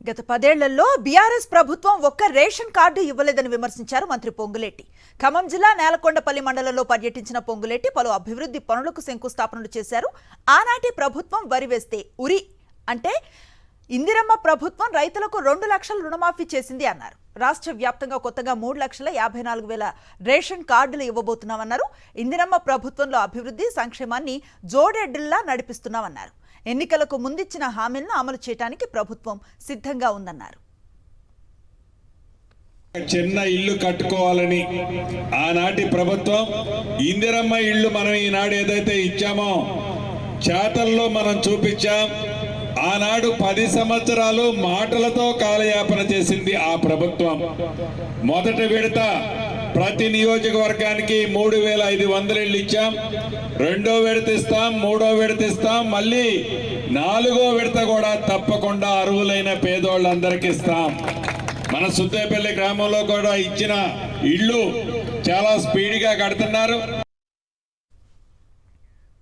గత 10 ఏళ్లలో బీఆర్ఎస్ ప్రభుత్వం ఒక్క రేషన్ కార్డు ఇవ్వలేదని విమర్శించారు మంత్రి పొంగులేటి. ఖమ్మం జిల్లా నేలకొండపల్లి మండలంలో పర్యటించిన పొంగులేటి పలు అభివృద్ధి పనులకు శంకుస్థాపనలు చేశారు. ఆనాటి ప్రభుత్వం వరి వేస్తే ఉరి అంటే ఇందిరమ్మ ప్రభుత్వం రైతులకు 2 లక్షల రుణమాఫీ చేసింది అన్నారు. రాష్ట్ర వ్యాప్తంగా కొత్తగా 3,54,000 రేషన్ కార్డులు ఇవ్వబోతున్నామన్నారు. ఇందిరమ్మ ప్రభుత్వంలో అభివృద్ధి సంక్షేమాన్ని జోడెడ్డిల్లా నడిపిస్తున్నామన్నారు. ఎన్నికలకు ముందిచ్చిన హామీలను అమలు చేయడానికి ప్రభుత్వం సిద్ధంగా ఉందన్నారు. చిన్న ఇల్లు కట్టుకోవాలని ఆనాటి ప్రభుత్వం ఇందిరమ్మ ఇల్లు మనం ఈనాడు ఏదైతే ఇచ్చామో చేతల్లో మనం చూపించాం. ఆనాడు 10 సంవత్సరాలు మాటలతో కాలయాపన చేసింది ఆ ప్రభుత్వం. మొదటి విడత ప్రతి నియోజకవర్గానికి 3,500 ఇళ్ళు ఇచ్చాం. రెండో విడత ఇస్తాం, మూడో విడత ఇస్తాం, మళ్ళీ 4వ విడత కూడా తప్పకుండా అర్హులైన పేదోళ్ళందరికీ ఇస్తాం. మన సుద్దేపల్లి గ్రామంలో కూడా ఇచ్చిన ఇళ్ళు చాలా స్పీడ్గా కడుతున్నారు.